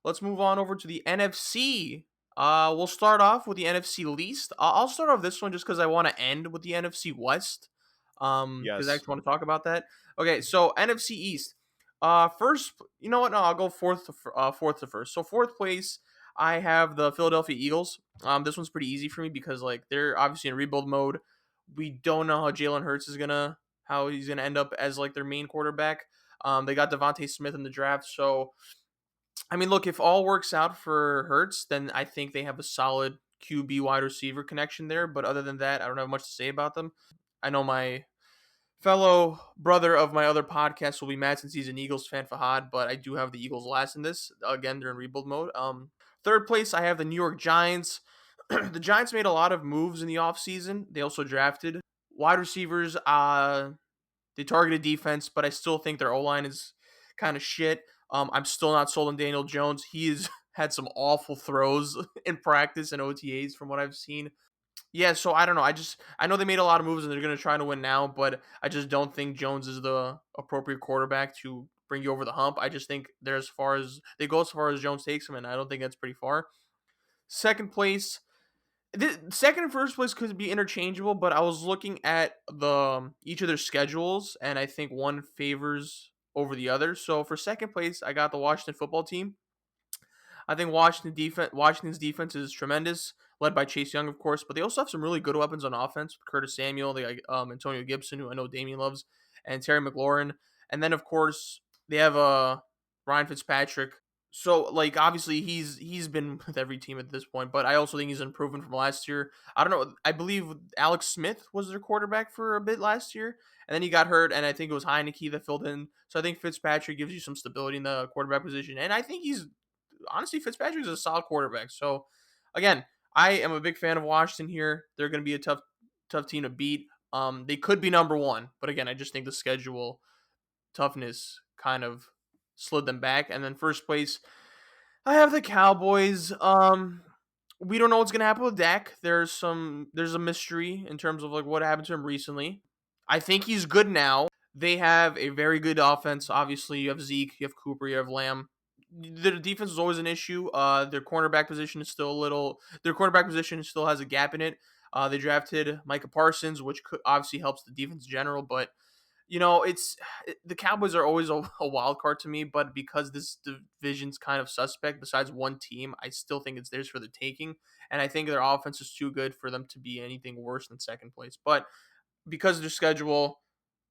let's move on over to the NFC. We'll start off with the NFC least. I'll start off this one just because I want to end with the NFC West. Because I Yes. actually want to talk about that. Okay, so NFC East. First, you know what? No, I'll go fourth to first. So fourth place, I have the Philadelphia Eagles. This one's pretty easy for me because like they're obviously in rebuild mode. We don't know how he's gonna end up as like their main quarterback. They got Devontae Smith in the draft, so I mean, look, if all works out for Hurts, then I think they have a solid QB wide receiver connection there. But other than that, I don't have much to say about them. I know my fellow brother of my other podcast will be mad since he's an Eagles fan, Fahad, but I do have the Eagles last in this. Again, they're in rebuild mode. Third place, I have the New York Giants. The Giants made a lot of moves in the offseason. They also drafted wide receivers. They targeted defense, but I still think their O-line is kind of shit. I'm still not sold on Daniel Jones. He has had some awful throws in practice and OTAs from what I've seen. Yeah, so I don't know. I know they made a lot of moves and they're going to try to win now, but I just don't think Jones is the appropriate quarterback to bring you over the hump. I just think they're they go as far as Jones takes them, and I don't think that's pretty far. Second place, second and first place could be interchangeable, but I was looking at the each of their schedules, and I think one favors over the other. So for second place, I got the Washington football team. I think Washington's defense is tremendous, led by Chase Young, of course, but they also have some really good weapons on offense. Curtis Samuel, they got Antonio Gibson, who I know Damien loves, and Terry McLaurin, and then of course they have Ryan Fitzpatrick. So like obviously he's been with every team at this point, but I also think he's an improvement from last year. I don't know. I believe Alex Smith was their quarterback for a bit last year, and then he got hurt, and I think it was Heineke that filled in. So I think Fitzpatrick gives you some stability in the quarterback position, and I think he's honestly, Fitzpatrick is a solid quarterback. So, again, I am a big fan of Washington here. They're going to be a tough team to beat. They could be number one, but again, I just think the schedule toughness kind of slid them back. And then first place, I have the Cowboys. We don't know what's going to happen with Dak. There's a mystery in terms of like what happened to him recently. I think he's good now. They have a very good offense. Obviously, you have Zeke, you have Cooper, you have Lamb. Their defense is always an issue. Their cornerback position is still a little. Their cornerback position still has a gap in it. They drafted Micah Parsons, which obviously helps the defense in general. But it's the Cowboys are always a wild card to me. But because this division's kind of suspect, besides one team, I still think it's theirs for the taking. And I think their offense is too good for them to be anything worse than second place. But because of their schedule,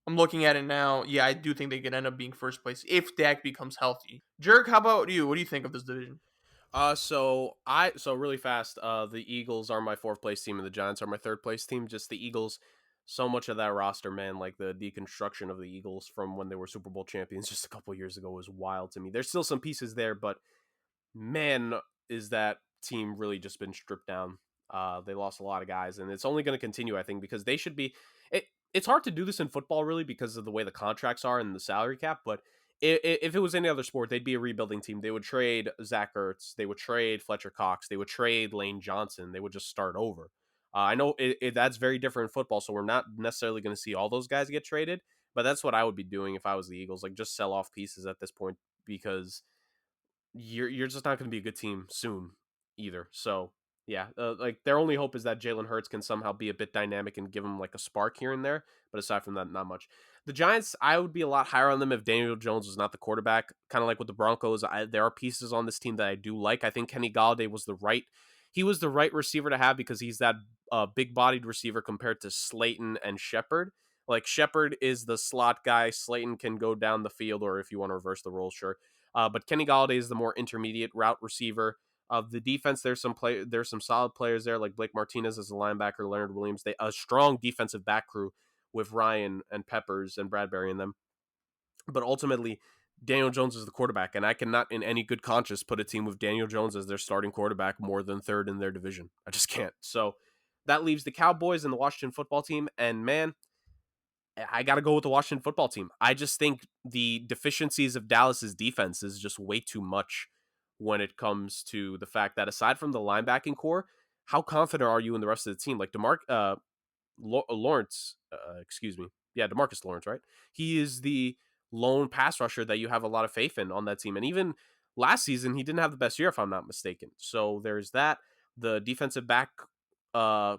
I'm looking at it now. Yeah, I do think they could end up being first place if Dak becomes healthy. Jurg, how about you? What do you think of this division? So really fast. The Eagles are my fourth place team, and the Giants are my third place team. Just the Eagles. So much of that roster, man, like the deconstruction of the Eagles from when they were Super Bowl champions just a couple years ago was wild to me. There's still some pieces there, but man, is that team really just been stripped down. They lost a lot of guys, and it's only going to continue, I think, because they should be. It's hard to do this in football, really, because of the way the contracts are and the salary cap. But if it was any other sport, they'd be a rebuilding team. They would trade Zach Ertz, they would trade Fletcher Cox, they would trade Lane Johnson. They would just start over. I know that's very different in football, so we're not necessarily going to see all those guys get traded. But that's what I would be doing if I was the Eagles, like just sell off pieces at this point because you're just not going to be a good team soon either. So yeah, like their only hope is that Jalen Hurts can somehow be a bit dynamic and give them like a spark here and there. But aside from that, not much. The Giants, I would be a lot higher on them if Daniel Jones was not the quarterback. Kind of like with the Broncos, there are pieces on this team that I do like. I think Kenny Galladay was the right receiver to have because he's that big-bodied receiver compared to Slayton and Shepard. Like Shepard is the slot guy. Slayton can go down the field, or if you want to reverse the role, sure. But Kenny Galladay is the more intermediate route receiver. Of the defense, there's some solid players there, like Blake Martinez as a linebacker, Leonard Williams. They a strong defensive back crew with Ryan and Peppers and Bradbury in them. But ultimately, Daniel Jones is the quarterback, and I cannot in any good conscience put a team with Daniel Jones as their starting quarterback more than third in their division. I just can't. So that leaves the Cowboys and the Washington football team. And man, I got to go with the Washington football team. I just think the deficiencies of Dallas's defense is just way too much when it comes to the fact that aside from the linebacking core, how confident are you in the rest of the team? Like Lawrence, excuse me. Yeah, DeMarcus Lawrence, right? He is the lone pass rusher that you have a lot of faith in on that team. And even last season he didn't have the best year if I'm not mistaken. So there's that. The defensive back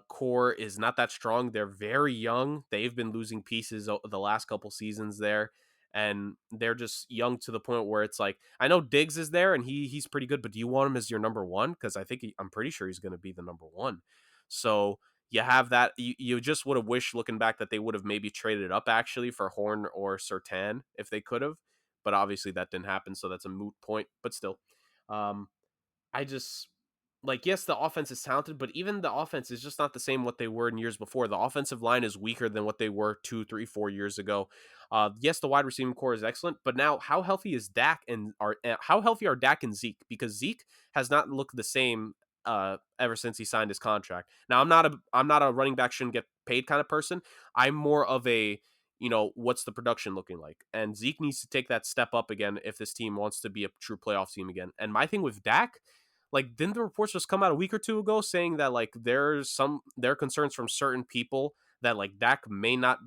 core is not that strong. They're very young. They've been losing pieces the last couple seasons there, and they're just young to the point where it's like, I know Diggs is there and he's pretty good, but do you want him as your number one? Because I'm pretty sure he's going to be the number one. So you have that. You just would have wished, looking back, that they would have maybe traded up actually for Horn or Sertan if they could have, but obviously that didn't happen, so that's a moot point. But still, um, I just like, yes, the offense is talented, but even the offense is just not the same what they were in years before. The offensive line is weaker than what they were 2, 3, 4 years ago. Yes, the wide receiving core is excellent, but now how healthy is Dak and are how healthy are Dak and Zeke? Because Zeke has not looked the same ever since he signed his contract. Now, I'm not a running back shouldn't get paid kind of person. I'm more of a, what's the production looking like? And Zeke needs to take that step up again if this team wants to be a true playoff team again. And my thing with Dak, like, didn't the reports just come out a week or two ago saying that like there are concerns from certain people that like Dak may not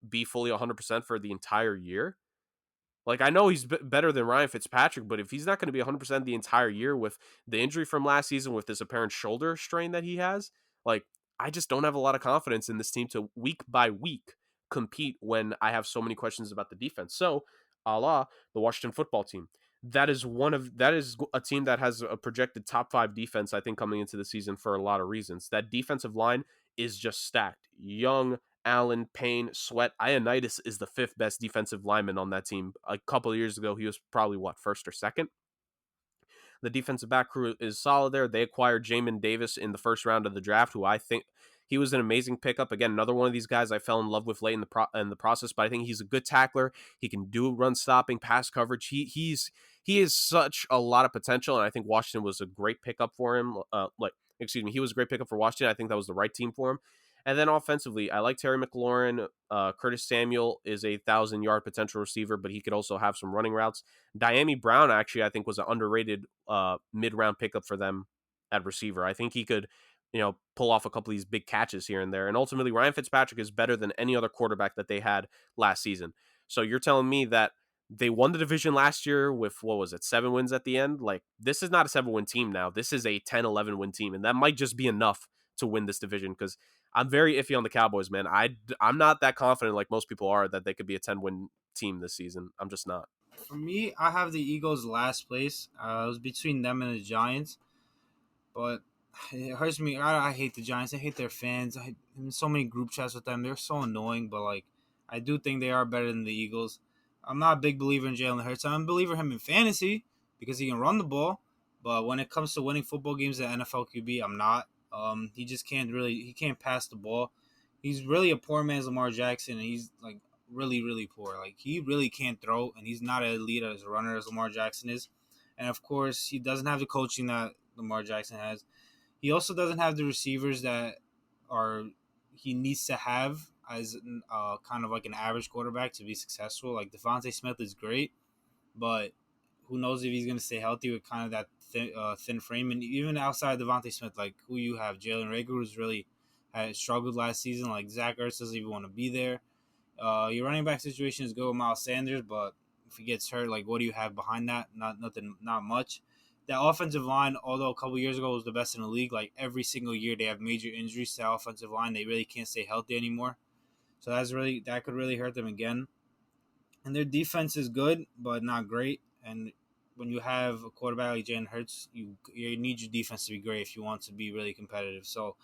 be fully 100% for the entire year? Like, I know he's better than Ryan Fitzpatrick, but if he's not going to be 100% the entire year with the injury from last season, with this apparent shoulder strain that he has, like, I just don't have a lot of confidence in this team to week by week compete when I have so many questions about the defense. So, a la the Washington football team, that is a team that has a projected top 5 defense, I think, coming into the season for a lot of reasons. That defensive line is just stacked. Young, Allen, Payne, Sweat. Ioannidis is the 5th best defensive lineman on that team. A couple of years ago, he was probably first or second. The defensive back crew is solid there. They acquired Jamin Davis in the first round of the draft, who I think he was an amazing pickup. Again, another one of these guys I fell in love with late in the process, but I think he's a good tackler. He can do run stopping, pass coverage. He is such a lot of potential, and I think Washington was a great pickup for him. He was a great pickup for Washington. I think that was the right team for him. And then offensively, I like Terry McLaurin. Curtis Samuel is a 1,000-yard potential receiver, but he could also have some running routes. Diami Brown, actually, I think, was an underrated mid-round pickup for them at receiver. I think he could, pull off a couple of these big catches here and there. And ultimately, Ryan Fitzpatrick is better than any other quarterback that they had last season. So you're telling me that they won the division last year with, 7 wins at the end? Like, this is not a 7-win team now. This is a 10, 11-win team, and that might just be enough to win this division, because I'm very iffy on the Cowboys, man. I'm not that confident like most people are that they could be a 10-win team this season. I'm just not. For me, I have the Eagles last place. It was between them and the Giants, but it hurts me. I hate the Giants. I hate their fans. I'm in so many group chats with them. They're so annoying, but like, I do think they are better than the Eagles. I'm not a big believer in Jalen Hurts. I'm a believer in him in fantasy because he can run the ball, but when it comes to winning football games at NFL QB, I'm not. He just he can't pass the ball. He's really a poor man's Lamar Jackson, and he's like really, really poor. Like, he really can't throw, and he's not as elite as a runner as Lamar Jackson is. And of course, he doesn't have the coaching that Lamar Jackson has. He also doesn't have the receivers that are he needs to have as kind of like an average quarterback to be successful. Like, Devontae Smith is great, but who knows if he's going to stay healthy with kind of that thin frame. And even outside Devontae Smith, like, who you have, Jalen Reagor, who's really had struggled last season. Like, Zach Ertz doesn't even want to be there. Your running back situation is good with Miles Sanders, but if he gets hurt, like, what do you have behind that? Not much. That offensive line, although a couple years ago was the best in the league, like, every single year they have major injuries to that offensive line. They really can't stay healthy anymore. So that could really hurt them again. And their defense is good, but not great. And when you have a quarterback like Jalen Hurts, you need your defense to be great if you want to be really competitive. So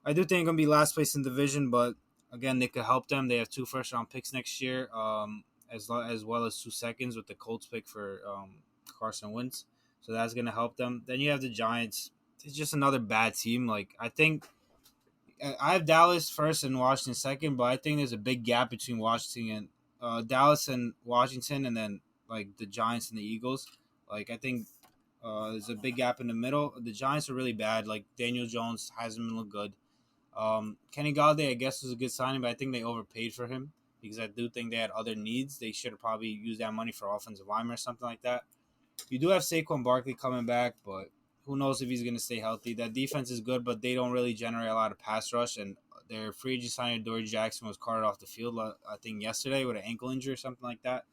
I do think it's going to be last place in division, but again, they could help them. They have 2 first-round picks next year, as well as 2 seconds with the Colts pick for Carson Wentz. So that's going to help them. Then you have the Giants. It's just another bad team. Like, I think I have Dallas first and Washington second, but I think there's a big gap between Washington and Dallas and Washington, and then like the Giants and the Eagles. Like, I think there's a big gap in the middle. The Giants are really bad. Like, Daniel Jones hasn't been look good. Kenny Galladay, I guess, was a good signing, but I think they overpaid for him because I do think they had other needs. They should have probably used that money for offensive lineman or something like that. You do have Saquon Barkley coming back, but who knows if he's going to stay healthy. That defense is good, but they don't really generate a lot of pass rush, and their free agent signing, Dory Jackson, was carted off the field, I think, yesterday with an ankle injury or something like that.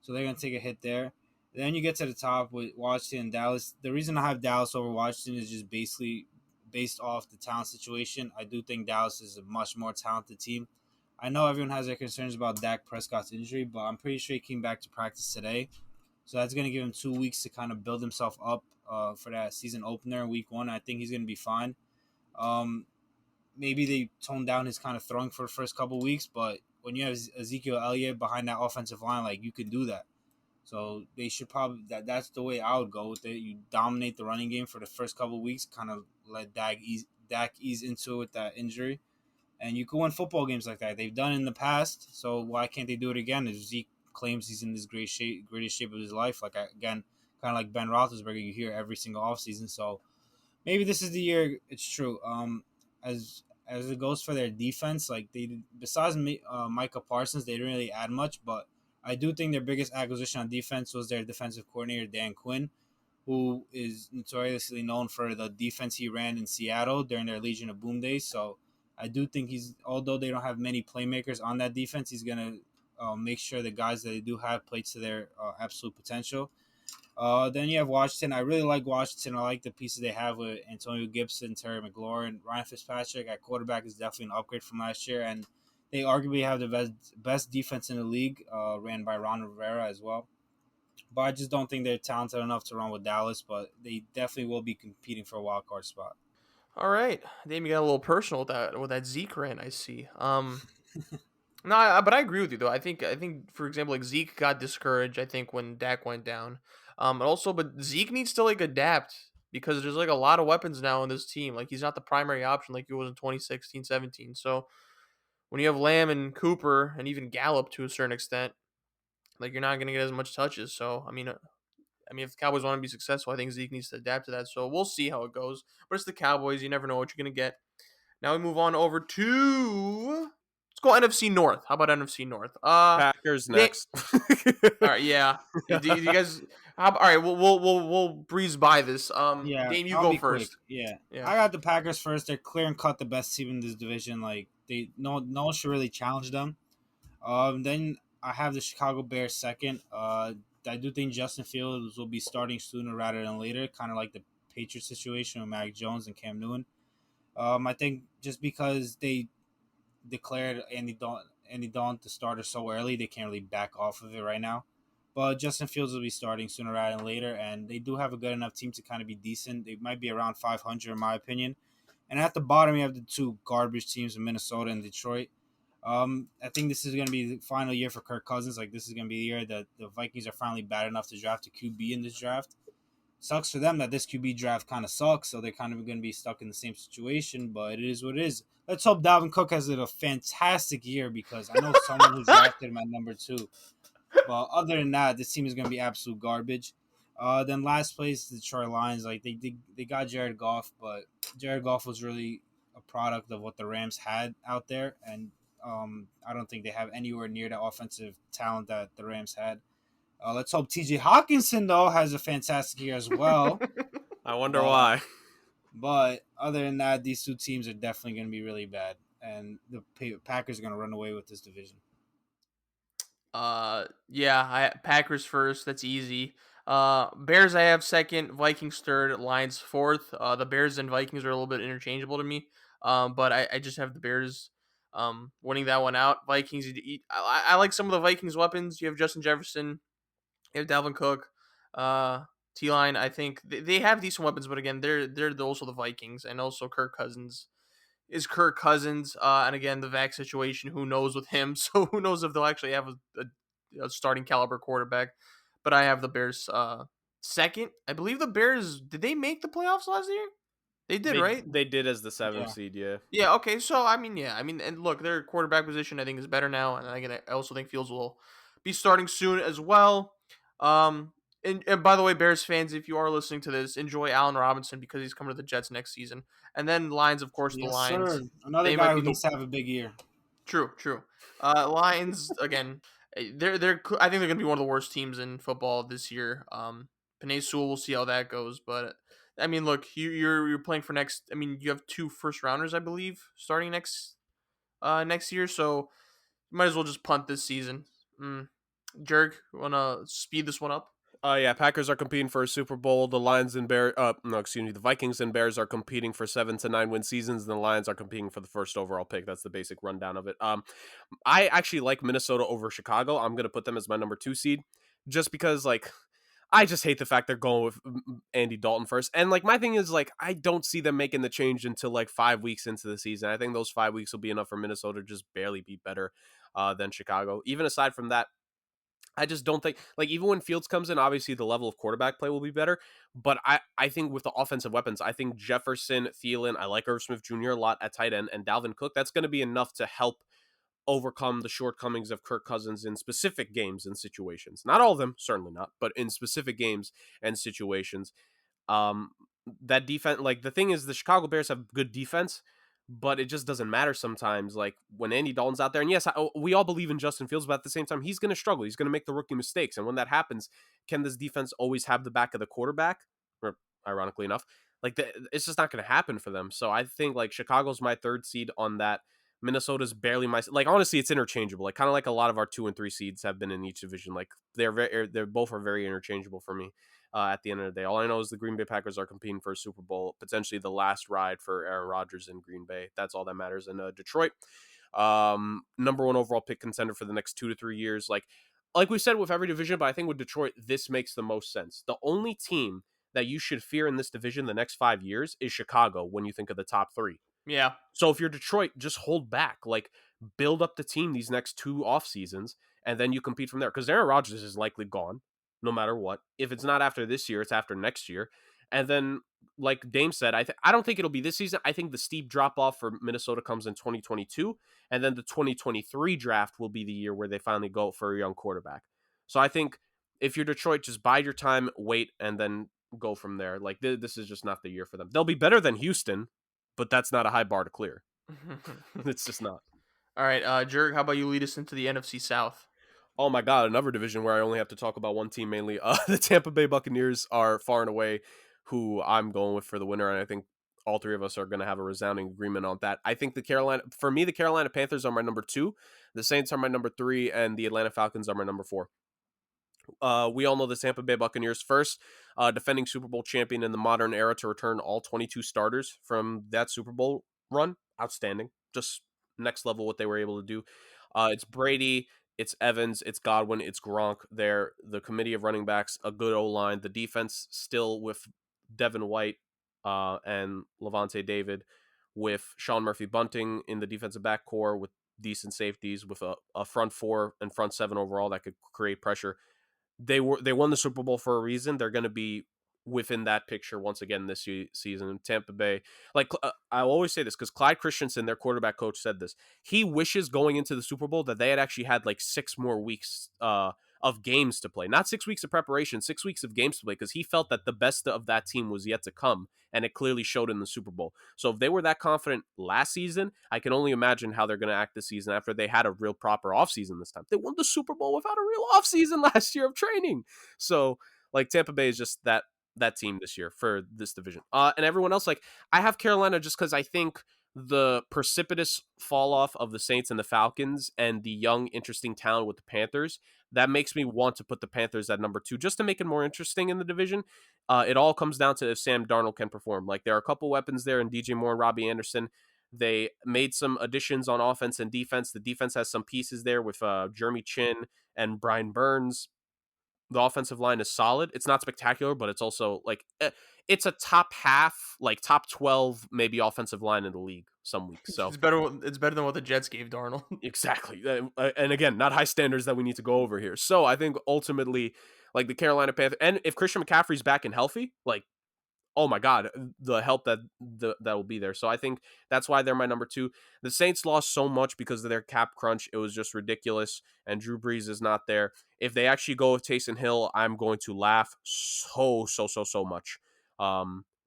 So they're going to take a hit there. Then you get to the top with Washington and Dallas. The reason I have Dallas over Washington is just basically based off the talent situation. I do think Dallas is a much more talented team. I know everyone has their concerns about Dak Prescott's injury, but I'm pretty sure he came back to practice today. So that's going to give him 2 weeks to kind of build himself up for that season opener in week one. I think he's going to be fine. Um, Maybe they toned down his kind of throwing for the first couple weeks, but when you have Ezekiel Elliott behind that offensive line, like you can do that. So they should probably that's the way I would go with it. You dominate the running game for the first couple of weeks, kind of let Dak ease into it with that injury, and you can win football games like that. They've done it in the past, so why can't they do it again? If Zeke claims he's in this greatest shape of his life, like again, kind of like Ben Roethlisberger, you hear every single offseason. So maybe this is the year. It's true. As it goes for their defense, like they besides Micah Parsons, they didn't really add much, but I do think their biggest acquisition on defense was their defensive coordinator Dan Quinn, who is notoriously known for the defense he ran in Seattle during their Legion of Boom days. So I do think although they don't have many playmakers on that defense, he's gonna make sure the guys that they do have play to their absolute potential. Then you have Washington. I really like Washington. I like the pieces they have with Antonio Gibson, Terry McLaurin, Ryan Fitzpatrick at quarterback is definitely an upgrade from last year, and they arguably have the best defense in the league, ran by Ron Rivera as well. But I just don't think they're talented enough to run with Dallas. But they definitely will be competing for a wild card spot. All right, Damien got a little personal with that Zeke rant. I see. No, but I agree with you though. I think for example, like Zeke got discouraged. I think when Dak went down, also, but Zeke needs to like adapt because there's like a lot of weapons now in this team. Like he's not the primary option like he was in 2016, 17. So when you have Lamb and Cooper and even Gallup to a certain extent, like you're not gonna get as much touches. So I mean, if the Cowboys want to be successful, I think Zeke needs to adapt to that. So we'll see how it goes. But it's the Cowboys. You never know what you're gonna get. Now we move on over to let's go NFC North. How about NFC North? Packers They, next. all right, yeah. Do you guys? All right, we'll breeze by this. Yeah, Dame, you I'll go be quick. first. Yeah, Yeah. I got the Packers first. They're clear and cut the best team in this division. Like no one should really challenge them. Then I have the Chicago Bears second. I do think Justin Fields will be starting sooner rather than later, kind of like the Patriots situation with Mac Jones and Cam Newton. I think just because they declared Andy Dalton the starter so early, they can't really back off of it right now. But Justin Fields will be starting sooner rather than later, and they do have a good enough team to kind of be decent. They might be around 500 in my opinion. And at the bottom, you have the two garbage teams in Minnesota and Detroit. I think this is going to be the final year for Kirk Cousins. Like this is going to be the year that the Vikings are finally bad enough to draft a QB in this draft. Sucks for them that this QB draft kind of sucks, so they're kind of going to be stuck in the same situation. But it is what it is. Let's hope Dalvin Cook has a fantastic year because I know someone who's drafted him at number 2. But other than that, this team is going to be absolute garbage. Then last place, the Detroit Lions. Like they got Jared Goff, but Jared Goff was really a product of what the Rams had out there, and I don't think they have anywhere near the offensive talent that the Rams had. Let's hope T.J. Hawkinson though has a fantastic year as well. I wonder Uh, why. but other than that, these two teams are definitely going to be really bad, and the Packers are going to run away with this division. Yeah, Packers first. That's easy. Bears I have second, Vikings third, Lions fourth. The Bears and Vikings are a little bit interchangeable to me. But I just have the Bears winning that one out. Vikings, I like some of the Vikings weapons. You have Justin Jefferson, you have Dalvin Cook, T line. I think they have decent weapons, but again, they're also the Vikings, and also Kirk Cousins is Kirk Cousins. And again, the Vac situation, who knows with him? So who knows if they'll actually have a starting caliber quarterback? But I have the Bears second. I believe the Bears, did they make the playoffs last year? They did, right? They did as the 7th Yeah. seed, yeah. Yeah. Okay. So I mean, yeah. I mean, and look, their quarterback position I think is better now, and I also think Fields will be starting soon as well. Um, and by the way, Bears fans, if you are listening to this, enjoy Allen Robinson because he's coming to the Jets next season. And then Lions, of course, the Yes, Lions. sir. Another They guy might who be the needs to have a big year. true. Lions again. They're. I think they're going to be one of the worst teams in football this year. Penei Sewell, we'll see how that goes, but I mean, look, you're playing for next. I mean, you have 2 first rounders, I believe, starting next year, so you might as well just punt this season. Jurg, you wanna speed this one up? Yeah, Packers are competing for a Super Bowl. The Lions and Bears, no, excuse me, the Vikings and Bears are competing for 7 to 9 win seasons, and the Lions are competing for the first overall pick. That's the basic rundown of it. I actually like Minnesota over Chicago. I'm gonna put them as my number 2 seed, just because like I just hate the fact they're going with Andy Dalton first. And like my thing is like I don't see them making the change until like 5 weeks into the season. I think those 5 weeks will be enough for Minnesota to just barely be better than Chicago. Even aside from that, I just don't think like even when Fields comes in, obviously the level of quarterback play will be better. But I think with the offensive weapons, I think Jefferson, Thielen, I like Irv Smith Jr. a lot at tight end, and Dalvin Cook, that's going to be enough to help overcome the shortcomings of Kirk Cousins in specific games and situations. Not all of them, certainly not, but in specific games and situations. Um, that defense, like the thing is, the Chicago Bears have good defense, but it just doesn't matter sometimes. Like when Andy Dalton's out there, and yes, we all believe in Justin Fields, but at the same time, he's going to struggle. He's going to make the rookie mistakes, and when that happens, can this defense always have the back of the quarterback? Or ironically enough, it's just not going to happen for them. So I think like Chicago's my 3rd seed on that. Minnesota's barely my like. Honestly, it's interchangeable. Like kind of like a lot of our 2 and 3 seeds have been in each division. Like they're both are very interchangeable for me. At the end of the day, all I know is the Green Bay Packers are competing for a Super Bowl, potentially the last ride for Aaron Rodgers in Green Bay. That's all that matters. And Detroit, number 1 overall pick contender for the next 2 to 3 years. Like we said with every division, but I think with Detroit, this makes the most sense. The only team that you should fear in this division the next 5 years is Chicago when you think of the top 3. Yeah. So if you're Detroit, just hold back. Like build up the team these next 2 off seasons, and then you compete from there. Because Aaron Rodgers is likely gone, no matter what. If it's not after this year, it's after next year. And then, like Dame said, I don't think it'll be this season. I think the steep drop off for Minnesota comes in 2022, and then the 2023 draft will be the year where they finally go for a young quarterback. So I think if you're Detroit, just bide your time, wait, and then go from there. Like this is just not the year for them. They'll be better than Houston, but that's not a high bar to clear. It's just not. All right, Jurg, how about you lead us into the NFC South? Oh my God, another division where I only have to talk about one team mainly. The Tampa Bay Buccaneers are far and away who I'm going with for the winner, and I think all 3 of us are going to have a resounding agreement on that. I think the Carolina Panthers are my number 2, the Saints are my number 3, and the Atlanta Falcons are my number 4. We all know the Tampa Bay Buccaneers, first defending Super Bowl champion in the modern era to return all 22 starters from that Super Bowl run. Outstanding. Just next level what they were able to do. It's Brady, it's Evans, it's Godwin, it's Gronk. They're the committee of running backs, a good O-line. The defense still with Devin White and Levante David, with Sean Murphy Bunting in the defensive back core, with decent safeties, with a front 4 and front 7 overall that could create pressure. They won the Super Bowl for a reason. They're going to be within that picture once again this season. Tampa Bay, I always say this because Clyde Christensen, their quarterback coach, said this. He wishes going into the Super Bowl that they had actually had like 6 more weeks of games to play, not 6 weeks of preparation, 6 weeks of games to play, because he felt that the best of that team was yet to come, and it clearly showed in the Super Bowl. So if they were that confident last season, I can only imagine how they're going to act this season after they had a real proper offseason this time. They won the Super Bowl without a real offseason last year of training. So like Tampa Bay is just that team this year for this division. And everyone else, like I have Carolina just because I think the precipitous fall off of the Saints and the Falcons and the young, interesting talent with the Panthers, that makes me want to put the Panthers at number 2 just to make it more interesting in the division. It all comes down to if Sam Darnold can perform. Like there are a couple weapons there in DJ Moore and Robbie Anderson. They made some additions on offense and defense. The defense has some pieces there with Jeremy Chin and Brian Burns. The offensive line is solid. It's not spectacular, but it's also like it's a top half, like top 12, maybe offensive line in the league some weeks. So it's better than what the Jets gave Darnold. Exactly. And again, not high standards that we need to go over here. So I think ultimately, like the Carolina Panthers, and if Christian McCaffrey's back and healthy, like, oh my God, the help that will be there. So I think that's why they're my number 2. The Saints lost so much because of their cap crunch. It was just ridiculous. And Drew Brees is not there. If they actually go with Taysom Hill, I'm going to laugh so much.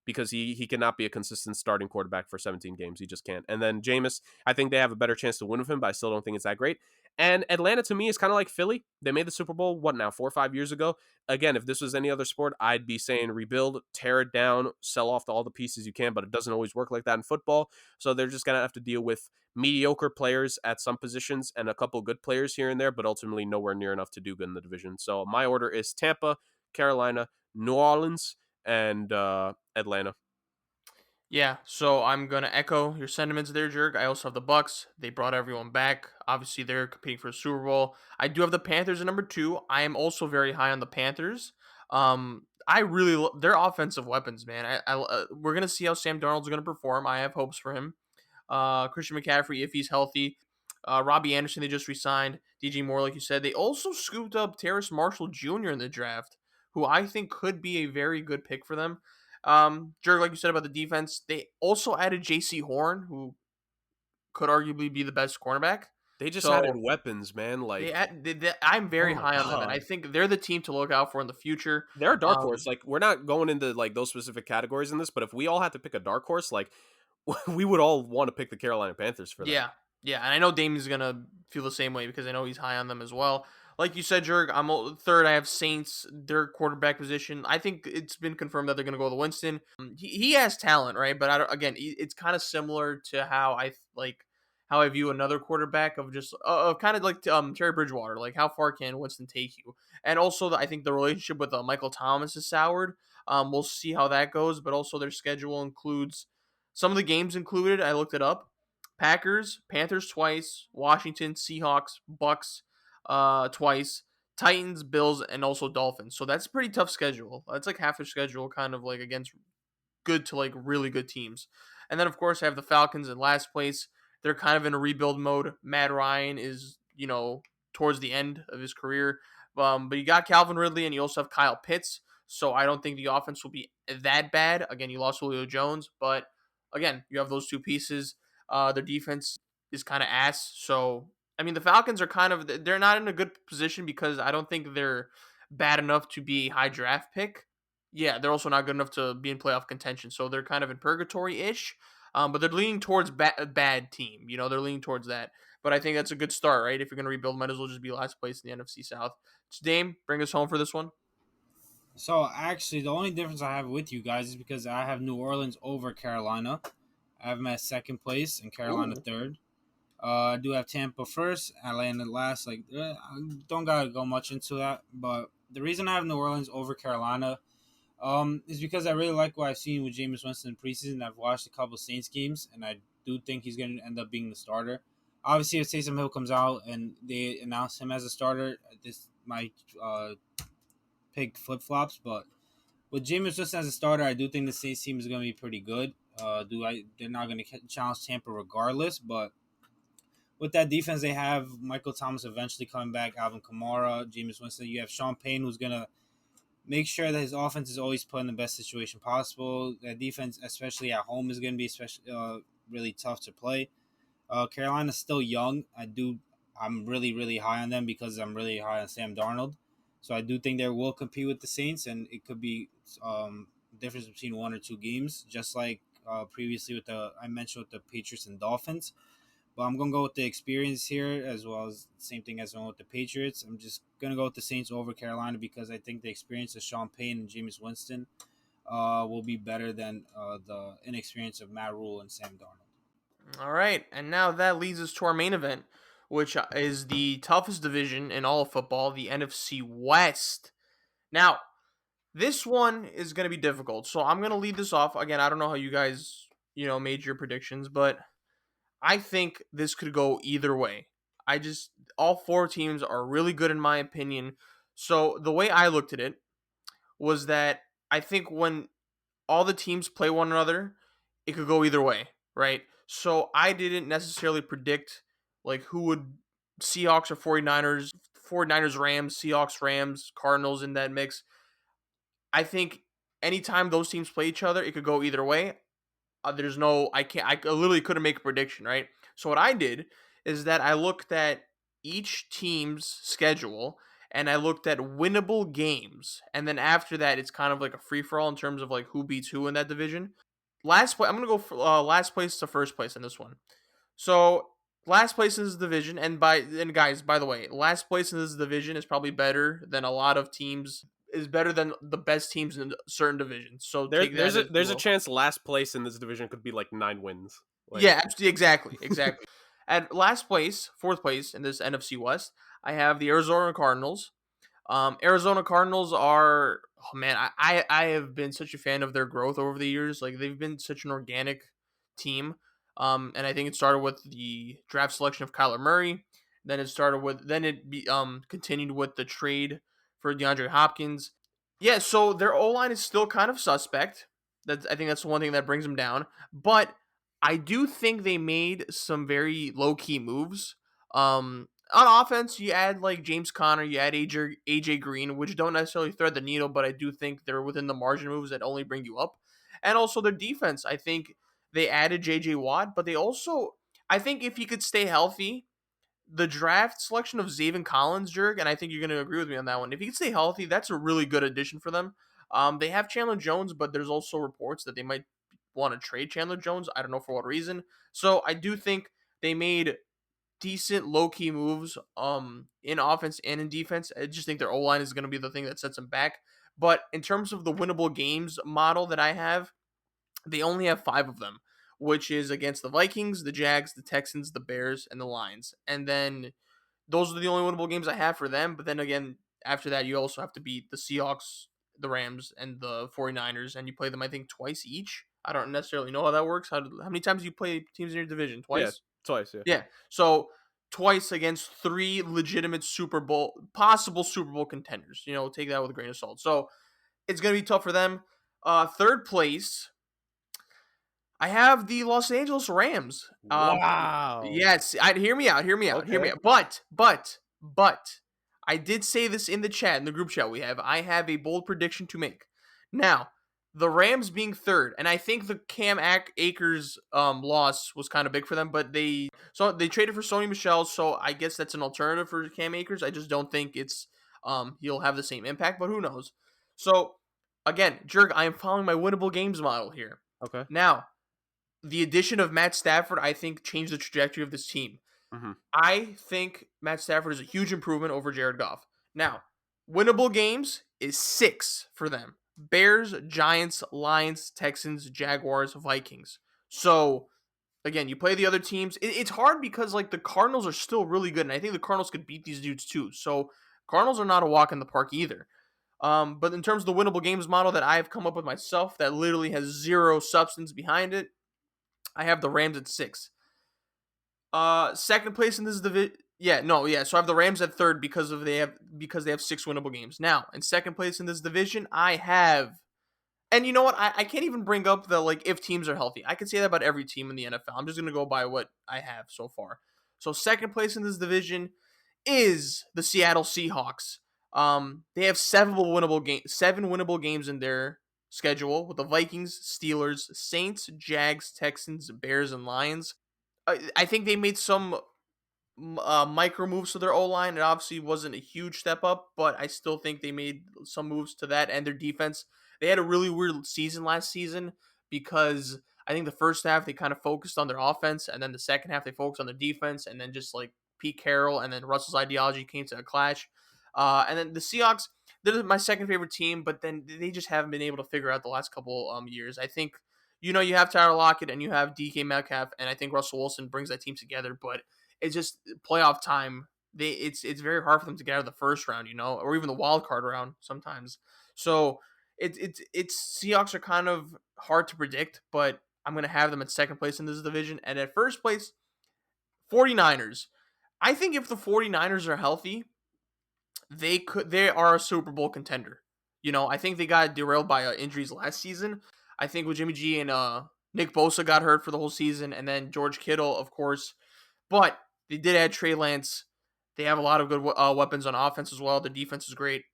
Because he cannot be a consistent starting quarterback for 17 games. He just can't. And then Jameis, I think they have a better chance to win with him, but I still don't think it's that great. And Atlanta, to me, is kind of like Philly. They made the Super Bowl, 4 or 5 years ago? Again, if this was any other sport, I'd be saying rebuild, tear it down, sell off all the pieces you can, but it doesn't always work like that in football. So they're just going to have to deal with mediocre players at some positions and a couple good players here and there, but ultimately nowhere near enough to do good in the division. So my order is Tampa, Carolina, New Orleans, and Atlanta. Yeah, so I'm gonna echo your sentiments there, Jurg. I also have the Bucks. They brought everyone back. Obviously, they're competing for a Super Bowl. I do have the Panthers at number 2. I am also very high on the Panthers. I really their offensive weapons, man. We're gonna see how Sam Darnold's gonna perform. I have hopes for him. Christian McCaffrey, if he's healthy. Robbie Anderson, they just re-signed. DJ Moore, like you said. They also scooped up Terrace Marshall Jr. in the draft, who I think could be a very good pick for them. Jurg, like you said about the defense, they also added J.C. Horn, who could arguably be the best cornerback. They just added So weapons, man. Like, I'm oh very my high on them, and I god, think they're the team to look out for in the future. they're a dark Um, horse. Like, we're not going into like those specific categories in this, but if we all had to pick a dark horse, like, we would all want to pick the Carolina Panthers for that. Yeah, yeah, and I know Damien's gonna feel the same way because I know he's high on them as well. Like you said, Jurg, third. I have Saints, their quarterback position. I think it's been confirmed that they're gonna go with Winston. He has talent, right? But again, it's kind of similar to how I view another quarterback of just of kind of like Terry Bridgewater. Like how far can Winston take you? And also, I think the relationship with Michael Thomas is soured. We'll see how that goes. But also, their schedule includes some of the games included. I looked it up. Packers, Panthers twice, Washington, Seahawks, Bucks twice, Titans, Bills, and also Dolphins. So that's a pretty tough schedule. That's like half their schedule, kind of like against good to like really good teams. And then of course I have the Falcons in last place. They're kind of in a rebuild mode. Matt Ryan is, towards the end of his career. But you got Calvin Ridley and you also have Kyle Pitts. So I don't think the offense will be that bad. Again, you lost Julio Jones, but again, you have those two pieces. Their defense is kind of ass. So I mean, the Falcons are they're not in a good position because I don't think they're bad enough to be a high draft pick. Yeah, they're also not good enough to be in playoff contention. So they're kind of in purgatory-ish. But they're leaning towards a bad team. They're leaning towards that. But I think that's a good start, right? If you're going to rebuild, might as well just be last place in the NFC South. So Dame, bring us home for this one. So actually, the only difference I have with you guys is because I have New Orleans over Carolina. I have them at second place and Carolina Ooh. third. I do have Tampa first, Atlanta last. I don't gotta go much into that, but the reason I have New Orleans over Carolina, is because I really like what I've seen with Jameis Winston in preseason. I've watched a couple Saints games, and I do think he's going to end up being the starter. Obviously, if Taysom Hill comes out and they announce him as a starter, this might pick flip flops. But with Jameis Winston as a starter, I do think the Saints team is going to be pretty good. They're not going to challenge Tampa regardless, but with that defense they have, Michael Thomas eventually coming back, Alvin Kamara, Jameis Winston. You have Sean Payne, who's going to make sure that his offense is always put in the best situation possible. That defense, especially at home, is going to be really tough to play. Carolina's still young. I'm really, really high on them because I'm really high on Sam Darnold. So I do think they will compete with the Saints, and it could be difference between one or two games, just like previously I mentioned with the Patriots and Dolphins. But I'm going to go with the experience here as well as the same thing as I went with the Patriots. I'm just going to go with the Saints over Carolina because I think the experience of Sean Payne and Jameis Winston will be better than the inexperience of Matt Rule and Sam Darnold. All right, and now that leads us to our main event, which is the toughest division in all of football, the NFC West. Now, this one is going to be difficult, so I'm going to lead this off. Again, I don't know how you guys, made your predictions, but I think this could go either way. All four teams are really good in my opinion. So the way I looked at it was that I think when all the teams play one another, it could go either way, right? So I didn't necessarily predict like who would Seahawks or 49ers, Rams, Seahawks, Rams, Cardinals in that mix. I think anytime those teams play each other, it could go either way. I literally couldn't make a prediction, right? So what I did is that I looked at each team's schedule and I looked at winnable games. And then after that, it's kind of like a free for all in terms of like who beats who in that division. I'm going to go for last place to first place in this one. So last place in this division, and guys, by the way, last place in this division is probably better than a lot of teams. Is better than the best teams in certain divisions. So There's a chance last place in this division could be like 9 wins. Yeah, absolutely, exactly. At last place, fourth place in this NFC West, I have the Arizona Cardinals. Arizona Cardinals are, oh man, I have been such a fan of their growth over the years. Like they've been such an organic team. And I think it started with the draft selection of Kyler Murray. Then continued with the trade for DeAndre Hopkins. Yeah, so their O line is still kind of suspect. I think that's the one thing that brings them down. But I do think they made some very low key moves. On offense, you add like James Conner, you add AJ Green, which don't necessarily thread the needle, but I do think they're within the margin moves that only bring you up. And also their defense, I think they added JJ Watt, but they also, I think if he could stay healthy, the draft selection of Zaven Collins, Jurg, and I think you're going to agree with me on that one. If he can stay healthy, that's a really good addition for them. They have Chandler Jones, but there's also reports that they might want to trade Chandler Jones. I don't know for what reason. So I do think they made decent low key moves in offense and in defense. I just think their O line is going to be the thing that sets them back. But in terms of the winnable games model that I have, they only have 5 of them, which is against the Vikings, the Jags, the Texans, the Bears, and the Lions. And then those are the only winnable games I have for them. But then again, after that, you also have to beat the Seahawks, the Rams, and the 49ers, and you play them, I think, twice each. I don't necessarily know how that works. How many times do you play teams in your division? Yeah, Twice? twice. Yeah. Yeah. So twice against 3 legitimate possible Super Bowl contenders. Take that with a grain of salt. So it's going to be tough for them. Third place, I have the Los Angeles Rams. Wow. Yes, hear me out. Okay. But I did say this in the chat, in the group chat we have. I have a bold prediction to make. Now, the Rams being third, and I think the Cam Akers loss was kind of big for them, but they traded for Sony Michel, so I guess that's an alternative for Cam Akers. I just don't think it's he'll have the same impact, but who knows? So again, Jurg, I am following my winnable games model here. Okay. Now, the addition of Matt Stafford, I think, changed the trajectory of this team. Mm-hmm. I think Matt Stafford is a huge improvement over Jared Goff. Now, winnable games is 6 for them. Bears, Giants, Lions, Texans, Jaguars, Vikings. So, again, you play the other teams. It's hard because, like, the Cardinals are still really good, and I think the Cardinals could beat these dudes, too. So, Cardinals are not a walk in the park either. But in terms of the winnable games model that I've come up with myself that literally has zero substance behind it, I have the Rams at 6. Second place in this division. So I have the Rams at third because they have 6 winnable games. Now, in second place in this division, I have, and you know what? I can't even bring up the if teams are healthy. I can say that about every team in the NFL. I'm just gonna go by what I have so far. So second place in this division is the Seattle Seahawks. They have 7 winnable games in their schedule with the Vikings, Steelers, Saints, Jags, Texans, Bears, and Lions. I think they made some micro moves to their O-line. It obviously wasn't a huge step up, but I still think they made some moves to that and their defense. They had a really weird season last season because I think the first half they kind of focused on their offense, and then the second half they focused on their defense, and then just like Pete Carroll and then Russell's ideology came to a clash. And then the Seahawks, they're my second favorite team, but then they just haven't been able to figure out the last couple years. I think you have Tyler Lockett and you have DK Metcalf, and I think Russell Wilson brings that team together, but it's just playoff time. It's very hard for them to get out of the first round, or even the wild card round sometimes. So it's Seahawks are kind of hard to predict, but I'm gonna have them at second place in this division. And at first place, 49ers. I think if the 49ers are healthy, they are a Super Bowl contender. I think they got derailed by injuries last season. I think with Jimmy G and Nick Bosa got hurt for the whole season, and then George Kittle, of course. But they did add Trey Lance. They have a lot of good weapons on offense as well. The defense is great.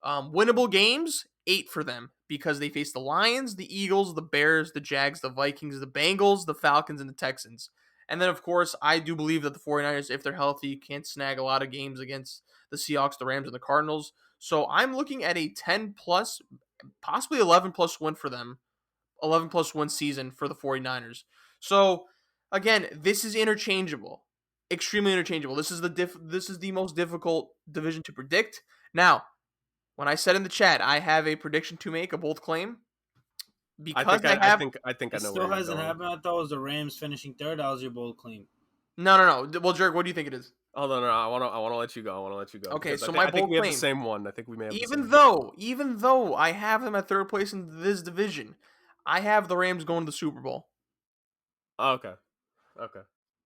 Winnable games, 8 for them because they face the Lions, the Eagles, the Bears, the Jags, the Vikings, the Bengals, the Falcons, and the Texans. And then, of course, I do believe that the 49ers, if they're healthy, can snag a lot of games against the Seahawks, the Rams, and the Cardinals. So I'm looking at a 10-plus, possibly 11-plus win for them. 11-plus win season for the 49ers. So, again, this is interchangeable. Extremely interchangeable. This is the most difficult division to predict. Now, when I said in the chat, I have a prediction to make, a bold claim. I think I know It where still you're hasn't going. happened. I thought it was the Rams finishing third. That was your bold claim. No. Well, Jurg, what do you think it is? Hold on, no, I wanna let you go. I wanna let you go Okay, because so my I think bold we have the claim, same one. I think we may have the same even one. though, even though I have them at third place in this division, I have the Rams going to the Super Bowl. Okay, okay,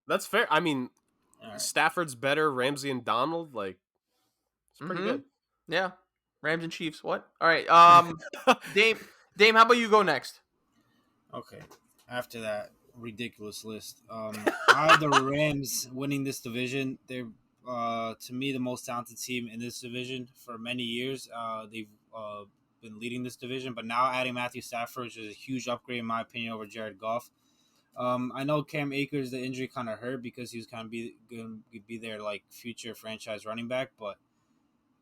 that's fair. I mean, All right. Stafford's better. Ramsey and Donald, like, it's pretty Mm-hmm. good. Yeah. Rams and Chiefs. What? All right. Dame, Dame, how about you go next? Okay. After that ridiculous list, I have the Rams winning this division. They're to me the most talented team in this division for many years. They've been leading this division, but now adding Matthew Stafford, which is a huge upgrade in my opinion over Jared Goff. I know Cam Akers, the injury kind of hurt because he was kind of going to be their like future franchise running back, but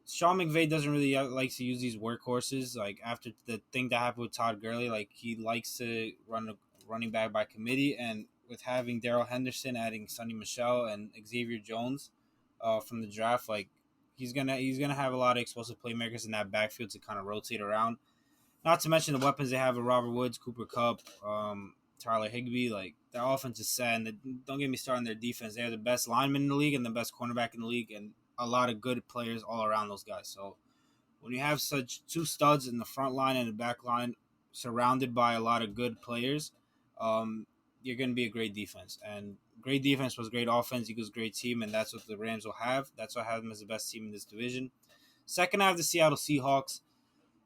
Sean McVay doesn't really like to use these workhorses. Like after the thing that happened with Todd Gurley, like he likes to run a running back by committee, and with having Darrell Henderson, adding Sonny Michel and Xavier Jones from the draft, like he's gonna have a lot of explosive playmakers in that backfield to kind of rotate around. Not to mention the weapons they have with Robert Woods, Cooper Kupp, Tyler Higbee. Like their offense is set, and don't get me started on their defense. They have the best lineman in the league and the best cornerback in the league, and a lot of good players all around those guys. So when you have such two studs in the front line and the back line, surrounded by a lot of good players, you're going to be a great defense. And great defense was great offense equals great team, and that's what the Rams will have. That's why I have them as the best team in this division. Second, I have the Seattle Seahawks.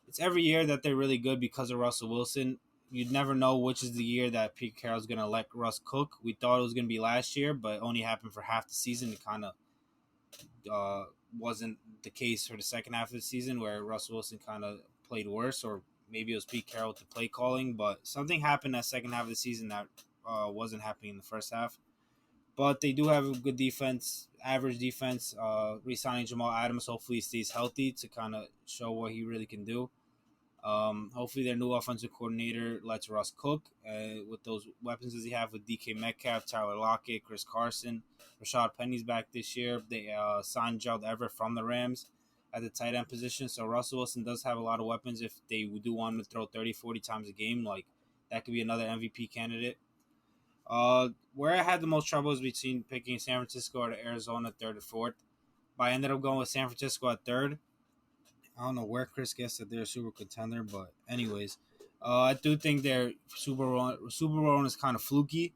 It's every year that they're really good because of Russell Wilson. You'd never know which is the year that Pete Carroll's going to let Russ cook. We thought it was going to be last year, but it only happened for half the season. It kind of wasn't the case for the second half of the season where Russell Wilson kind of played worse, or maybe it was Pete Carroll with the play calling. But something happened that second half of the season that wasn't happening in the first half. But they do have a good defense, average defense. Re-signing Jamal Adams, hopefully he stays healthy to kind of show what he really can do. Hopefully, their new offensive coordinator lets Russ cook with those weapons as he have with DK Metcalf, Tyler Lockett, Chris Carson, Rashad Penny's back this year. They signed Gerald Everett from the Rams at the tight end position. So Russell Wilson does have a lot of weapons if they do want him to throw 30, 40 times a game. Like that could be another MVP candidate. Where I had the most trouble is between picking San Francisco or Arizona third or fourth. But I ended up going with San Francisco at third. I don't know where Chris guessed that they're a Super contender, but anyways, I do think their Super Bowl run is kind of fluky.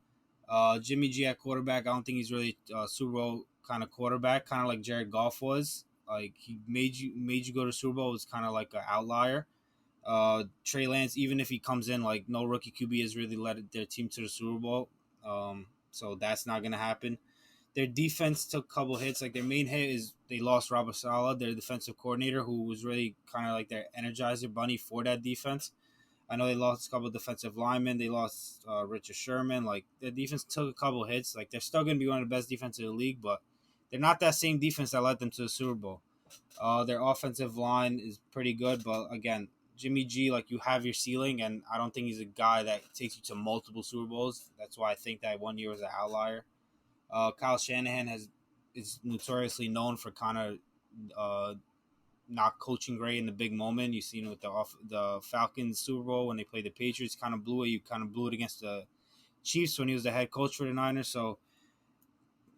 Jimmy G at quarterback, I don't think he's really a Super Bowl kind of quarterback, kind of like Jared Goff was. Like he made you go to Super Bowl was kind of like an outlier. Trey Lance, even if he comes in, like no rookie QB has really led their team to the Super Bowl. So that's not gonna happen. Their defense took a couple hits. Like their main hit is they lost Robert Saleh, their defensive coordinator, who was really kind of like their energizer bunny for that defense. I know they lost a couple of defensive linemen. They lost Richard Sherman. Like their defense took a couple hits. Like they're still going to be one of the best defenses in the league, but they're not that same defense that led them to the Super Bowl. Their offensive line is pretty good, but again, Jimmy G, like you have your ceiling, and I don't think he's a guy that takes you to multiple Super Bowls. That's why I think that one year was an outlier. Kyle Shanahan is notoriously known for kind of not coaching great in the big moment. You've seen it with the Falcons Super Bowl when they played the Patriots, kind of blew it. You kind of blew it against the Chiefs when he was the head coach for the Niners. So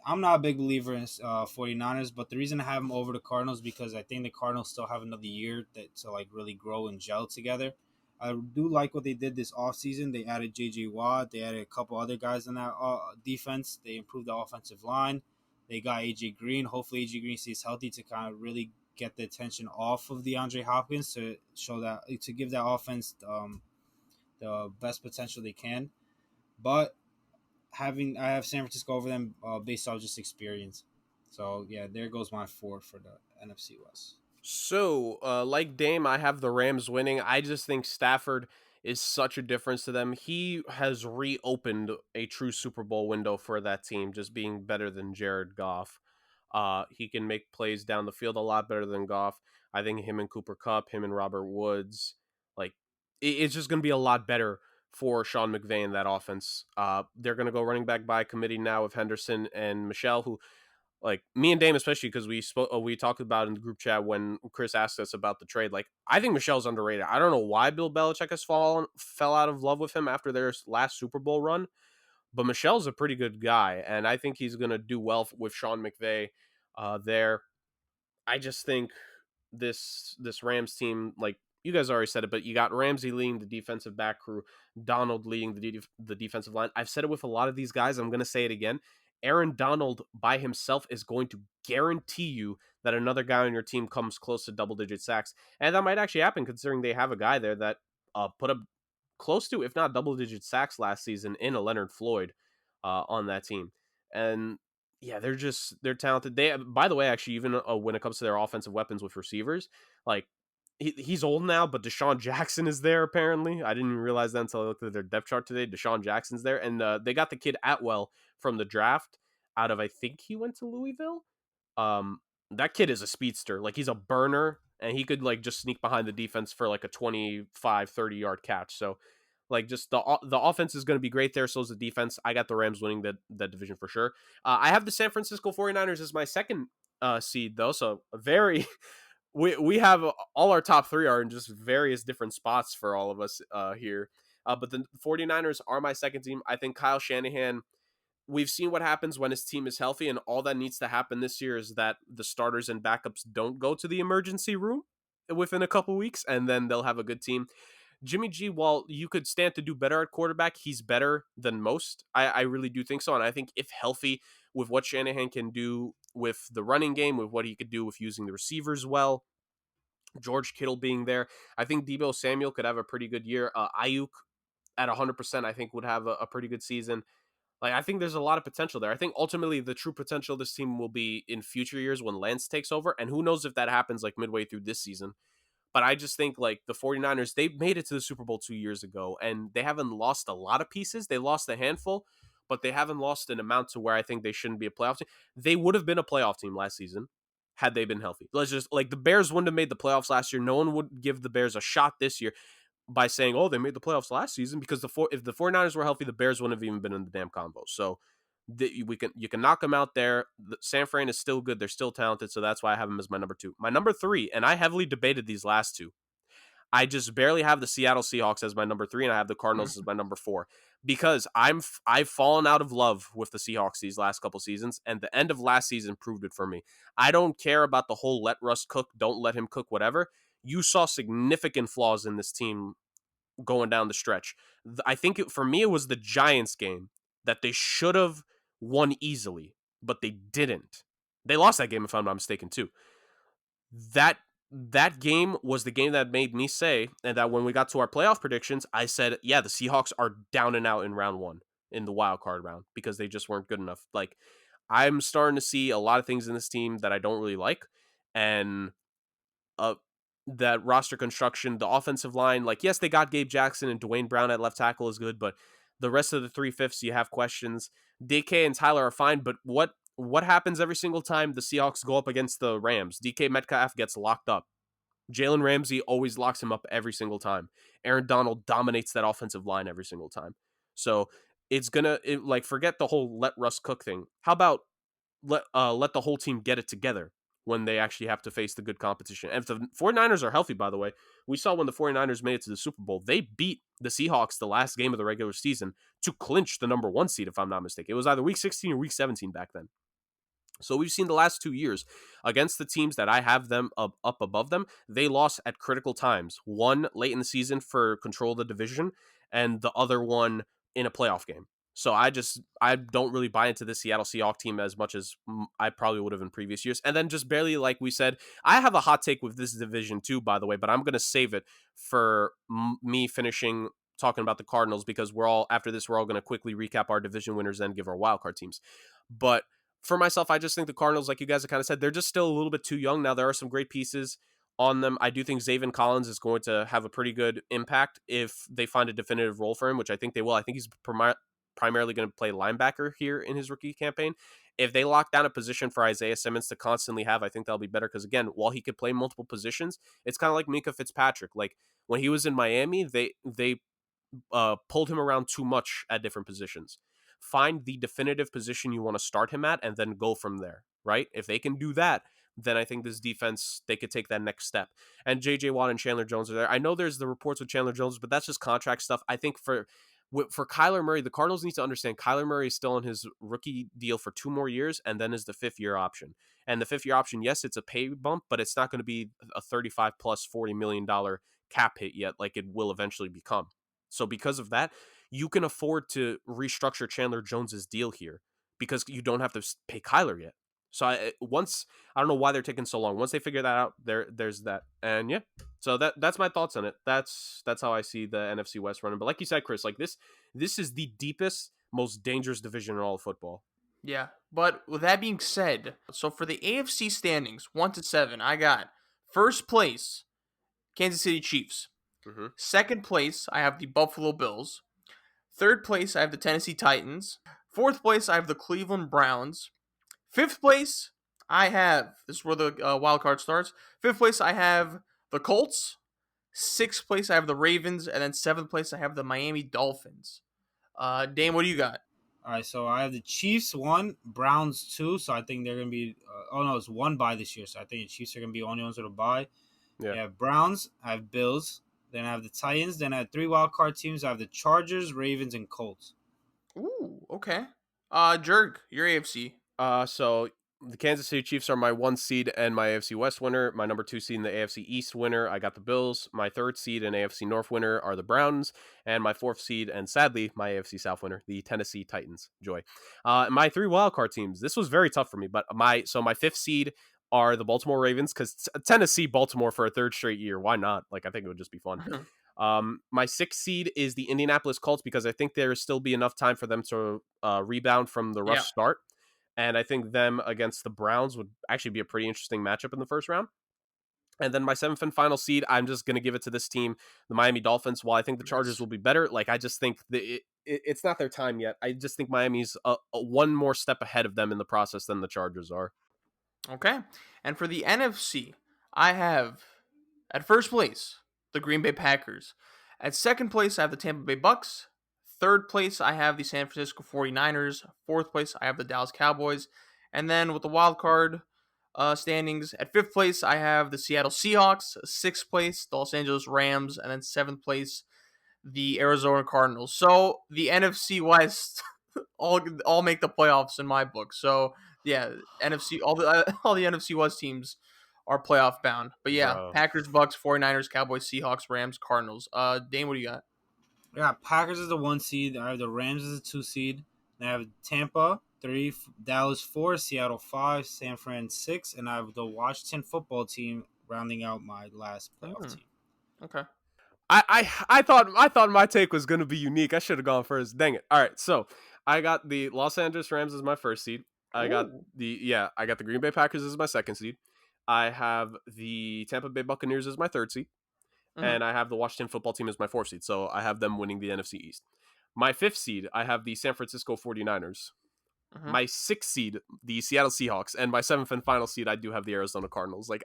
I'm not a big believer in 49ers, but the reason I have them over the Cardinals is because I think the Cardinals still have another year to like really grow and gel together. I do like what they did this offseason. They added J.J. Watt. They added a couple other guys in that defense. They improved the offensive line. They got A.J. Green. Hopefully A.J. Green stays healthy to kind of really get the attention off of DeAndre Hopkins to show that to give that offense the best potential they can. But I have San Francisco over them based off just experience. So yeah, there goes my four for the NFC West. So, like Dame, I have the Rams winning. I just think Stafford is such a difference to them. He has reopened a true Super Bowl window for that team, just being better than Jared Goff. He can make plays down the field a lot better than Goff. I think him and Cooper Kupp, him and Robert Woods, like it's just going to be a lot better for Sean McVay in that offense. They're going to go running back by committee now with Henderson and Michelle, who like me and Dame, especially because we talked about in the group chat when Chris asked us about the trade. Like I think Michelle's underrated. I don't know why Bill Belichick fell out of love with him after their last Super Bowl run, but Michelle's a pretty good guy, and I think he's gonna do well with Sean McVay. there. I just think this Rams team, like you guys already said it, but you got Ramsey leading the defensive back crew, Donald leading the defensive line. I've said it with a lot of these guys. I'm going to say it again. Aaron Donald by himself is going to guarantee you that another guy on your team comes close to double-digit sacks, and that might actually happen considering they have a guy there that put up close to, if not double-digit sacks last season in a Leonard Floyd on that team. And yeah, they're talented. They, by the way, actually, even when it comes to their offensive weapons with receivers, like he's old now, but Deshaun Jackson is there apparently. I didn't even realize that until I looked at their depth chart today. Deshaun Jackson's there, and they got the kid Atwell from the draft out of, I think he went to Louisville. Um, that kid is a speedster. Like he's a burner, and he could like just sneak behind the defense for like a 25, 30-yard catch. So like just the offense is going to be great there. So is the defense. I got the Rams winning that division for sure. I have the San Francisco 49ers as my second seed though. So very we have all our top three are in just various different spots for all of us here. But the 49ers are my second team. I think Kyle Shanahan, we've seen what happens when his team is healthy, and all that needs to happen this year is that the starters and backups don't go to the emergency room within a couple weeks, and then they'll have a good team. Jimmy G, while you could stand to do better at quarterback, he's better than most. I really do think so. And I think if healthy, with what Shanahan can do with the running game, with what he could do with using the receivers well, George Kittle being there, I think Deebo Samuel could have a pretty good year. Ayuk at 100%, I think would have a pretty good season. Like, I think there's a lot of potential there. I think ultimately the true potential of this team will be in future years when Lance takes over. And who knows if that happens like midway through this season. But I just think like the 49ers, they made it to the Super Bowl 2 years ago, and they haven't lost a lot of pieces. They lost a handful, but they haven't lost an amount to where I think they shouldn't be a playoff team. They would have been a playoff team last season had they been healthy. Let's just like the Bears wouldn't have made the playoffs last year. No one would give the Bears a shot this year by saying, "Oh, they made the playoffs last season," because if the 49ers were healthy, the Bears wouldn't have even been in the damn combo. So you can knock them out there. San Fran is still good. They're still talented, so that's why I have them as my number 2. My number 3, and I heavily debated these last two. I just barely have the Seattle Seahawks as my number 3, and I have the Cardinals as my number 4 because I've fallen out of love with the Seahawks these last couple seasons, and the end of last season proved it for me. I don't care about the whole let Russ cook, don't let him cook, whatever. You saw significant flaws in this team going down the stretch. I think for me it was the Giants game that they should have won easily, but they didn't. They lost that game if I'm not mistaken too. That game was the game that made me say, and that when we got to our playoff predictions, I said, yeah, the Seahawks are down and out in round 1 in the wild card round because they just weren't good enough. Like, I'm starting to see a lot of things in this team that I don't really like, and that roster construction, the offensive line, like, yes, they got Gabe Jackson and Dwayne Brown at left tackle is good, but the rest of the 3/5 you have questions. DK and Tyler are fine, but what happens every single time the Seahawks go up against the Rams? DK Metcalf gets locked up. Jalen Ramsey always locks him up every single time. Aaron Donald dominates that offensive line every single time. So it's like, forget the whole let Russ cook thing. How about let the whole team get it together when they actually have to face the good competition? And if the 49ers are healthy, by the way, we saw when the 49ers made it to the Super Bowl, they beat the Seahawks the last game of the regular season to clinch the number 1 seed, if I'm not mistaken. It was either week 16 or week 17 back then. So we've seen the last 2 years against the teams that I have them up above them, they lost at critical times. One late in the season for control of the division, and the other one in a playoff game. So I don't really buy into the Seattle Seahawks team as much as I probably would have in previous years. And then just barely, like we said, I have a hot take with this division too, by the way, but I'm going to save it for me finishing talking about the Cardinals, because after this, we're all going to quickly recap our division winners and give our wildcard teams. But for myself, I just think the Cardinals, like you guys have kind of said, they're just still a little bit too young. Now, there are some great pieces on them. I do think Zaven Collins is going to have a pretty good impact if they find a definitive role for him, which I think they will. I think he's primarily going to play linebacker here in his rookie campaign. If they lock down a position for Isaiah Simmons to constantly have, I think that'll be better, because, again, while he could play multiple positions, it's kind of like Minka Fitzpatrick. Like, when he was in Miami, they pulled him around too much at different positions. Find the definitive position you want to start him at and then go from there, right? If they can do that, then I think this defense, they could take that next step. And J.J. Watt and Chandler Jones are there. I know there's the reports with Chandler Jones, but that's just contract stuff. I think for Kyler Murray, the Cardinals need to understand Kyler Murray is still on his rookie deal for 2 more years and then is the 5th-year option. And the fifth year option, yes, it's a pay bump, but it's not going to be a 35 plus $40 million cap hit yet, like it will eventually become. So because of that, you can afford to restructure Chandler Jones's deal here because you don't have to pay Kyler yet. So I don't know why they're taking so long. Once they figure that out, there's that. And yeah, so that's my thoughts on it. That's how I see the NFC West running. But like you said, Chris, like this is the deepest, most dangerous division in all of football. Yeah, but with that being said, so for the AFC standings, 1-7, I got first place, Kansas City Chiefs. Mm-hmm. Second place, I have the Buffalo Bills. Third place, I have the Tennessee Titans. Fourth place, I have the Cleveland Browns. Fifth place, I have, this is where the wild card starts. Fifth place, I have the Colts. Sixth place, I have the Ravens. And then seventh place, I have the Miami Dolphins. Dame, what do you got? All right, so I have the Chiefs 1, Browns 2. So I think they're going to be it's 1 bye this year. So I think the Chiefs are going to be the only ones with a bye. Yeah. I have Browns, I have Bills, then I have the Titans, then I have 3 wild card teams. I have the Chargers, Ravens, and Colts. Ooh, okay. Jurg, your AFC. So the Kansas City Chiefs are my 1 seed and my AFC West winner. My number 2 seed in the AFC East winner, I got the Bills. My 3rd seed and AFC North winner are the Browns. And my 4th seed and sadly my AFC South winner, the Tennessee Titans. Joy. My 3 wildcard teams. This was very tough for me, but my 5th seed are the Baltimore Ravens because Tennessee, Baltimore for a 3rd straight year. Why not? Like I think it would just be fun. My 6th seed is the Indianapolis Colts because I think there will still be enough time for them to rebound from the rough start. And I think them against the Browns would actually be a pretty interesting matchup in the first round. And then my 7th and final seed, I'm just going to give it to this team, the Miami Dolphins. While I think the Chargers will be better, like I just think it's not their time yet. I just think Miami's one more step ahead of them in the process than the Chargers are. Okay. And for the NFC, I have at first place the Green Bay Packers. At second place, I have the Tampa Bay Bucks. Third place, I have the San Francisco 49ers. Fourth place, I have the Dallas Cowboys. And then with the wild card standings, at fifth place, I have the Seattle Seahawks. Sixth place, the Los Angeles Rams. And then seventh place, the Arizona Cardinals. So the NFC West all make the playoffs in my book. So yeah, NFC all the NFC West teams are playoff bound. But yeah, Bro. Packers, Bucks, 49ers, Cowboys, Seahawks, Rams, Cardinals. Dane, what do you got? I got Packers as the 1 seed. I have the Rams as the 2 seed. And I have Tampa 3, Dallas 4, Seattle 5, San Fran 6, and I have the Washington football team rounding out my last playoff team. Okay. I thought my take was gonna be unique. I should have gone first. Dang it. All right, so I got the Los Angeles Rams as my 1st seed. I got the Green Bay Packers as my 2nd seed. I have the Tampa Bay Buccaneers as my 3rd seed. And I have the Washington football team as my 4th seed. So I have them winning the NFC East. My 5th seed, I have the San Francisco 49ers. My 6th seed, the Seattle Seahawks. And my 7th and final seed, I do have the Arizona Cardinals. Like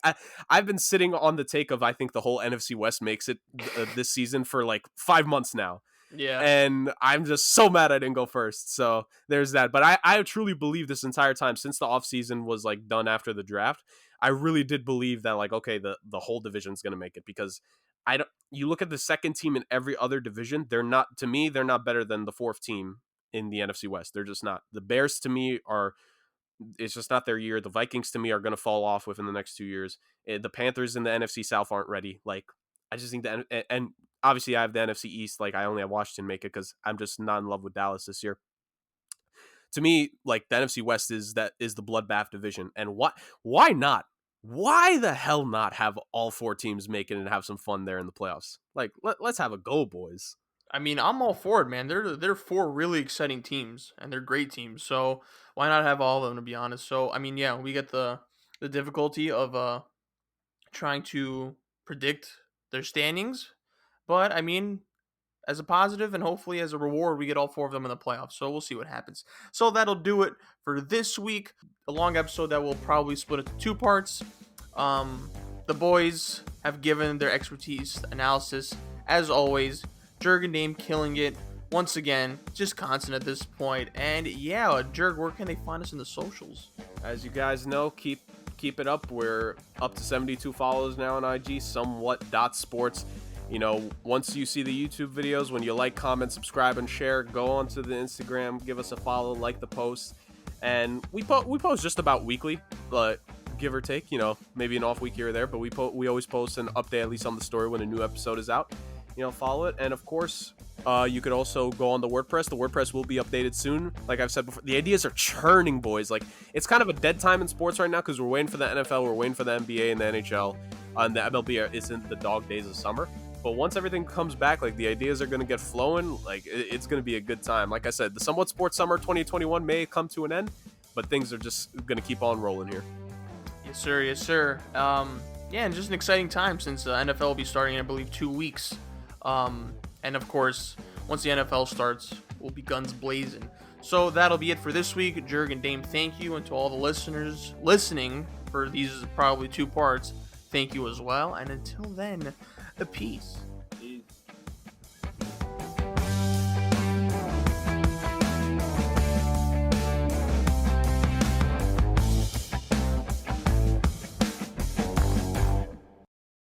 I've been sitting on the take of I think the whole NFC West makes it this season for like 5 months now. Yeah. And I'm just so mad I didn't go first. So there's that. But I truly believe this entire time since the offseason was like done after the draft, I really did believe that like, okay, the whole division's going to make it because you look at the second team in every other division, they're not better than the 4th team in the NFC West. They're just not. The Bears to me it's just not their year. The Vikings to me are going to fall off within the next 2 years. The Panthers in the NFC South aren't ready. Like I just think and obviously I have the NFC East. Like I only have Washington make it because I'm just not in love with Dallas this year. To me, like the NFC West is the bloodbath division. And why not? Why the hell not have all 4 teams make it and have some fun there in the playoffs? Like, let's have a go, boys. I mean, I'm all for it, man. They're 4 really exciting teams, and they're great teams. So why not have all of them, to be honest? So, I mean, yeah, we get the difficulty of trying to predict their standings. But, I mean, as a positive and hopefully as a reward, we get all 4 of them in the playoffs. So we'll see what happens. So that'll do it for this week. A long episode that will probably split into 2 parts. The boys have given their expertise analysis. As always, Jurg and Dame killing it. Once again, just constant at this point. And yeah, Jurg, where can they find us in the socials? As you guys know, keep it up. We're up to 72 followers now on IG, SomeWhatSports. You know, once you see the YouTube videos, when you like, comment, subscribe, and share, go onto the Instagram, give us a follow, like the post, and we post just about weekly, but give or take, maybe an off week here or there, but we always post an update at least on the story when a new episode is out. Follow it, and of course, you could also go on the WordPress. The WordPress will be updated soon. Like I've said before, the ideas are churning, boys. Like, it's kind of a dead time in sports right now because we're waiting for the NFL, we're waiting for the NBA and the NHL, and the MLB is in the dog days of summer. But once everything comes back, like, the ideas are going to get flowing. Like, it's going to be a good time. Like I said, the Somewhat Sports Summer 2021 may come to an end, but things are just going to keep on rolling here. Yes, sir. Yes, sir. Yeah, and just an exciting time since the NFL will be starting in, I believe, 2 weeks. And of course, once the NFL starts, we'll be guns blazing. So that'll be it for this week. Jurg and Dame, thank you. And to all the listeners listening for these probably 2 parts, thank you as well. And until then, peace.